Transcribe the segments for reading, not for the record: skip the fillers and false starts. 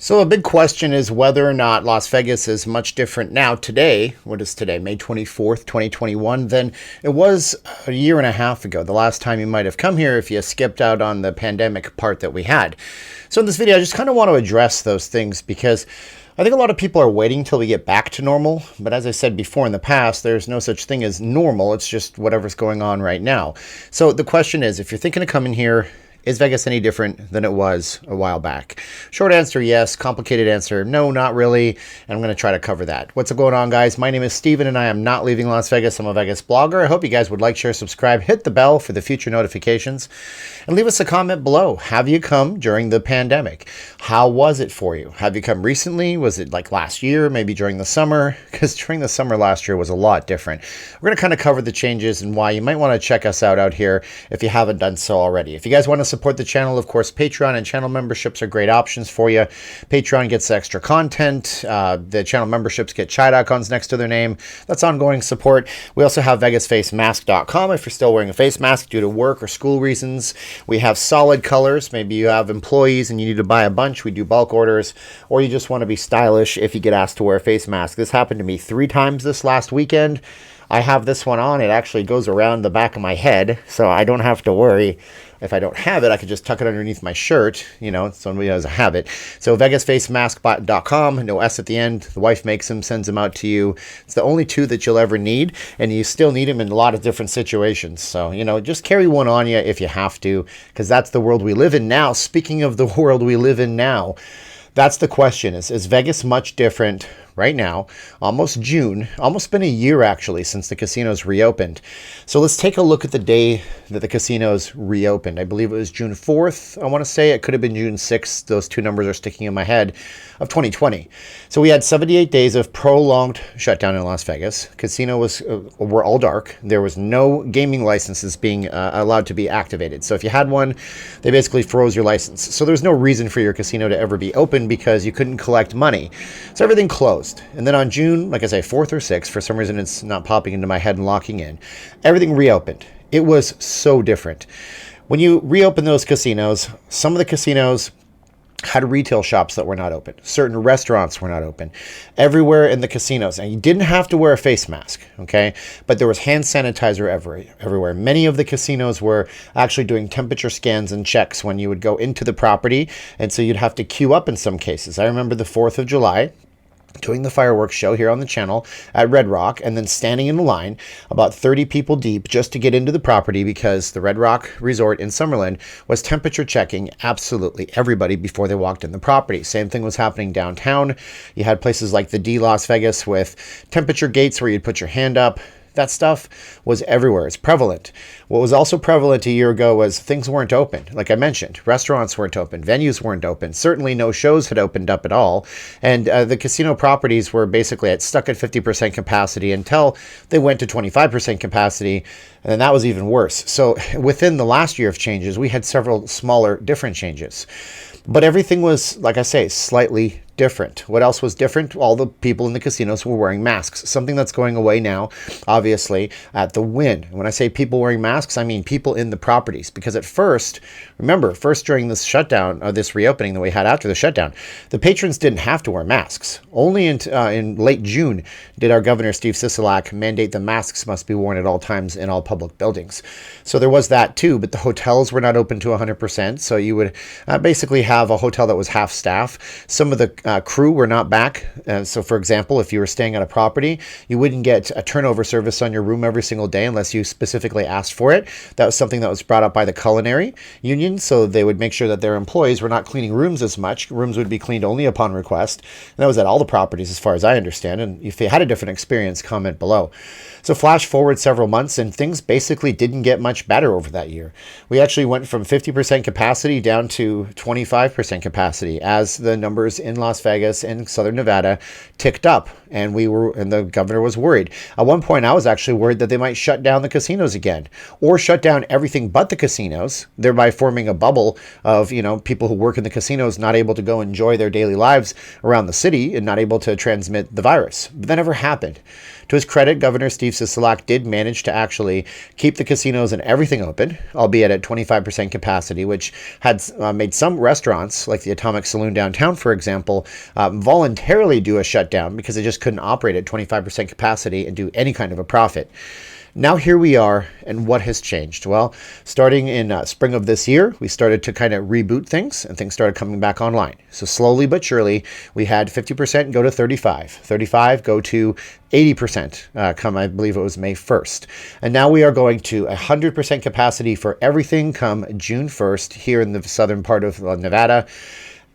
So a big question is whether or not Las Vegas is much different now today. What is today? May 24th, 2021 than it was a year and a half ago. The last time you might have come here if you skipped out on the pandemic part that we had. So in this video, I just kind of want to address those things because I think a lot of people are waiting till we get back to normal. But as I said before in the past, there's no such thing as normal. It's just whatever's going on right now. So the question is, if you're thinking of coming here, is Vegas any different than it was a while back? Short answer, yes. Complicated answer, no, not really. And I'm going to try to cover that. What's going on, guys? My name is Steven, and I am not leaving Las Vegas. I'm a Vegas blogger. I hope you guys would like, share, subscribe, hit the bell for the future notifications, and leave us a comment below. Have you come during the pandemic? How was it for you? Have you come recently? Was it like last year, maybe during the summer? Because during the summer last year was a lot different. We're going to kind of cover the changes and why you might want to check us out here if you haven't done so already. If you guys want to support the channel, of course, Patreon and channel memberships are great options for you. Patreon gets extra content. The channel memberships get chide icons next to their name. That's ongoing support. We also have VegasFacemasks.com if you're still wearing a face mask due to work or school reasons. We have solid colors. Maybe you have employees and you need to buy a bunch. We do bulk orders. Or you just want to be stylish if you get asked to wear a face mask. This happened to me 3 times this last weekend. I have this one on. It actually goes around the back of my head, so I don't have to worry. If I don't have it, I could just tuck it underneath my shirt, so nobody doesn't have it. So VegasFaceMask.com, no S at the end. The wife makes them, sends them out to you. It's the only 2 that you'll ever need, and you still need them in a lot of different situations. So, just carry one on you if you have to, because that's the world we live in now. Speaking of the world we live in now, that's the question. Is Vegas much different right now? Almost June, almost been a year actually since the casinos reopened. So let's take a look at the day that the casinos reopened. I believe it was June 4th. I want to say it could have been June 6th. Those 2 numbers are sticking in my head, of 2020. So we had 78 days of prolonged shutdown in Las Vegas. Casino were all dark. There was no gaming licenses being allowed to be activated. So if you had one, they basically froze your license. So there was no reason for your casino to ever be open because you couldn't collect money. So everything closed. And then on June, like I say, 4th or 6th, for some reason it's not popping into my head and locking in, everything reopened. It was so different. When you reopen those casinos, some of the casinos had retail shops that were not open. Certain restaurants were not open. Everywhere in the casinos. And you didn't have to wear a face mask, okay? But there was hand sanitizer everywhere. Many of the casinos were actually doing temperature scans and checks when you would go into the property. And so you'd have to queue up in some cases. I remember the 4th of July, doing the fireworks show here on the channel at Red Rock, and then standing in a line about 30 people deep just to get into the property because the Red Rock Resort in Summerlin was temperature checking absolutely everybody before they walked in the property. Same thing was happening downtown. You had places like the D Las Vegas with temperature gates where you'd put your hand up. That stuff was everywhere. It's prevalent. What was also prevalent a year ago was things weren't open. Like I mentioned, restaurants weren't open. Venues weren't open. Certainly no shows had opened up at all. And the casino properties were basically stuck at 50% capacity until they went to 25% capacity. And then that was even worse. So within the last year of changes, we had several smaller different changes. But everything was, like I say, slightly different. What else was different? All the people in the casinos were wearing masks, something that's going away now, obviously, at the Wynn. When I say people wearing masks, I mean people in the properties. Because at first, remember, during this shutdown, or this reopening that we had after the shutdown, the patrons didn't have to wear masks. Only in late June did our governor, Steve Sisolak, mandate the masks must be worn at all times in all public buildings. So there was that too, but the hotels were not open to 100%. So you would basically have a hotel that was half staff. Some of the crew were not back. So for example, if you were staying at a property, you wouldn't get a turnover service on your room every single day unless you specifically asked for it. That was something that was brought up by the culinary union. So they would make sure that their employees were not cleaning rooms as much. Rooms would be cleaned only upon request. And that was at all the properties as far as I understand. And if you had a different experience, comment below. So flash forward several months and things basically didn't get much better over that year. We actually went from 50% capacity down to 25% capacity as the numbers in Las Vegas and Southern Nevada ticked up, and the governor was worried. At one point, I was actually worried that they might shut down the casinos again, or shut down everything but the casinos, thereby forming a bubble of people who work in the casinos not able to go enjoy their daily lives around the city and not able to transmit the virus. But that never happened. To his credit, Governor Steve Sisolak did manage to actually keep the casinos and everything open, albeit at 25% capacity, which had made some restaurants restaurants, like the Atomic Saloon downtown, for example, voluntarily do a shutdown because they just couldn't operate at 25% capacity and do any kind of a profit. Now here we are, and what has changed? Well, starting in spring of this year, we started to kind of reboot things, and things started coming back online. So slowly but surely, we had 50% go to 35 go to 80% come, I believe it was May 1st. And now we are going to 100% capacity for everything come June 1st here in the southern part of Nevada.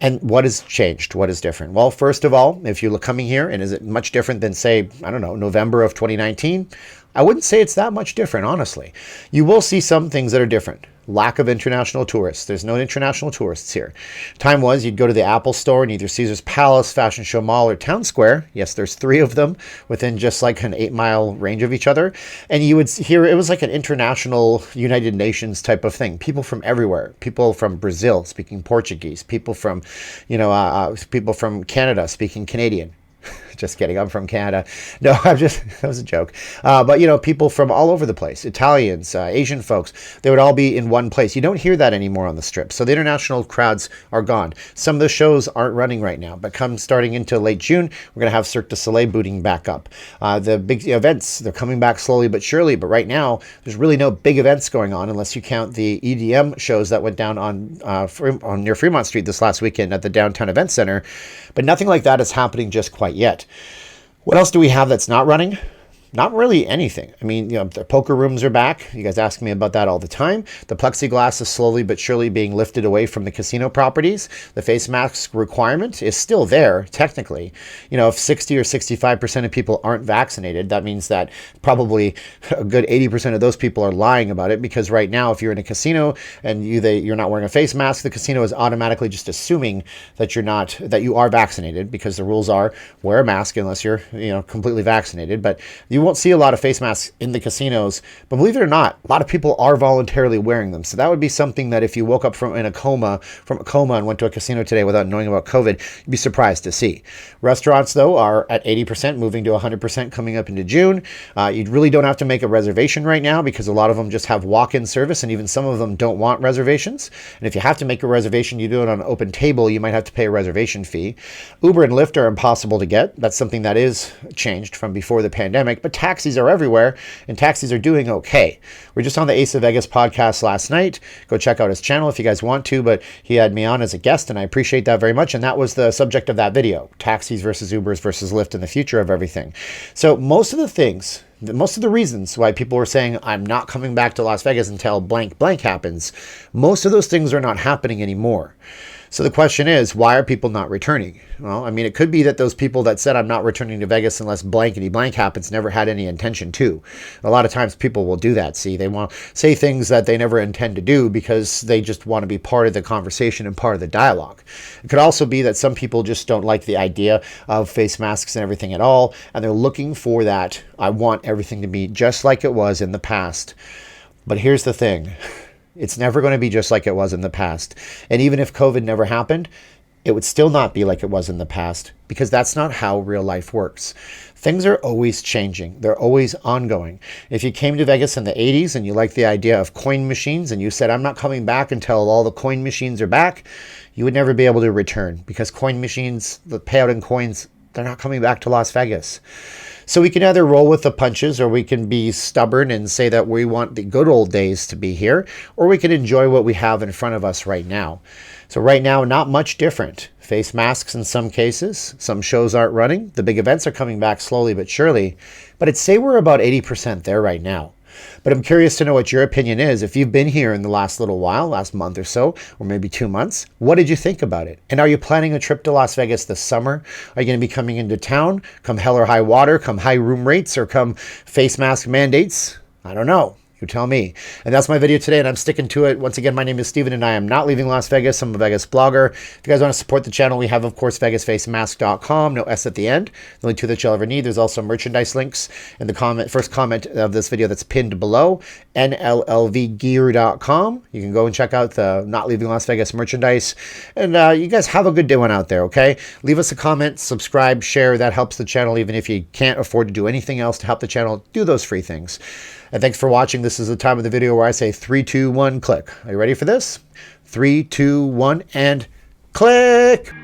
And what has changed? What is different? Well, first of all, if you're coming here, and is it much different than, say, I don't know, November of 2019? I wouldn't say it's that much different, honestly. You will see some things that are different. Lack of international tourists. There's no international tourists here. Time was you'd go to the Apple store in either Caesar's Palace, Fashion Show Mall, or Town Square. Yes, there's 3 of them within just like an 8-mile range of each other. And you would hear it was like an international United Nations type of thing. People from everywhere. People from Brazil speaking Portuguese. People from, people from Canada speaking Canadian. Just kidding. I'm from Canada. No, that was a joke. But, people from all over the place, Italians, Asian folks, they would all be in one place. You don't hear that anymore on the Strip. So the international crowds are gone. Some of the shows aren't running right now, but starting into late June, we're going to have Cirque du Soleil booting back up. The big events, they're coming back slowly but surely. But right now, there's really no big events going on unless you count the EDM shows that went down on near Fremont Street this last weekend at the Downtown Event Center. But nothing like that is happening just quite yet. What else do we have that's not running? Not really anything. I mean, the poker rooms are back. You guys ask me about that all the time. The plexiglass is slowly but surely being lifted away from the casino properties. The face mask requirement is still there, technically. If 60 or 65% of people aren't vaccinated, that means that probably a good 80% of those people are lying about it, because right now, if you're in a casino and you're not wearing a face mask, the casino is automatically just assuming that you are vaccinated, because the rules are wear a mask unless you're, completely vaccinated. But you won't see a lot of face masks in the casinos, but believe it or not, a lot of people are voluntarily wearing them. So that would be something that if you woke up from a coma and went to a casino today without knowing about COVID, you'd be surprised to see. Restaurants, though, are at 80%, moving to 100% coming up into June. You really don't have to make a reservation right now, because a lot of them just have walk-in service, and even some of them don't want reservations. And if you have to make a reservation, you do it on an open table, you might have to pay a reservation fee. Uber and Lyft are impossible to get. That's something that is changed from before the pandemic, but taxis are everywhere, and taxis are doing okay. We're just on the Ace of Vegas podcast last night. Go check out his channel if you guys want to, but he had me on as a guest, and I appreciate that very much, and that was the subject of that video, taxis versus Ubers versus Lyft and the future of everything. So most of the reasons why people were saying, I'm not coming back to Las Vegas until blank blank happens, most of those things are not happening anymore. So the question is, why are people not returning? Well, I mean, it could be that those people that said, I'm not returning to Vegas unless blankety blank happens, never had any intention to. A lot of times people will do that. See, they want to say things that they never intend to do because they just want to be part of the conversation and part of the dialogue. It could also be that some people just don't like the idea of face masks and everything at all, and they're looking for that, I want everything to be just like it was in the past. But here's the thing. It's never going to be just like it was in the past. And even if COVID never happened, it would still not be like it was in the past, because that's not how real life works. Things are always changing. They're always ongoing. If you came to Vegas in the 80s and you liked the idea of coin machines and you said, I'm not coming back until all the coin machines are back, you would never be able to return, because coin machines, the payout in coins, they're not coming back to Las Vegas. So we can either roll with the punches, or we can be stubborn and say that we want the good old days to be here, or we can enjoy what we have in front of us right now. So right now, not much different. Face masks in some cases. Some shows aren't running. The big events are coming back slowly but surely. But I'd say we're about 80% there right now. But I'm curious to know what your opinion is. If you've been here in the last little while, last month or so, or maybe 2 months, what did you think about it? And are you planning a trip to Las Vegas this summer? Are you going to be coming into town, come hell or high water, come high room rates, or come face mask mandates? I don't know. You tell me. And that's my video today, and I'm sticking to it. Once again, my name is Steven, and I am not leaving Las Vegas. I'm a Vegas blogger. If you guys want to support the channel, we have, of course, VegasFacemasks.com. No S at the end. The only 2 that you'll ever need. There's also merchandise links in the first comment of this video that's pinned below. NLLVgear.com. You can go and check out the Not Leaving Las Vegas merchandise. And you guys have a good day one out there, okay? Leave us a comment, subscribe, share. That helps the channel. Even if you can't afford to do anything else to help the channel, do those free things. And thanks for watching. This is the time of the video where I say 3, 2, 1, click. Are you ready for this? 3, 2, 1, and Click!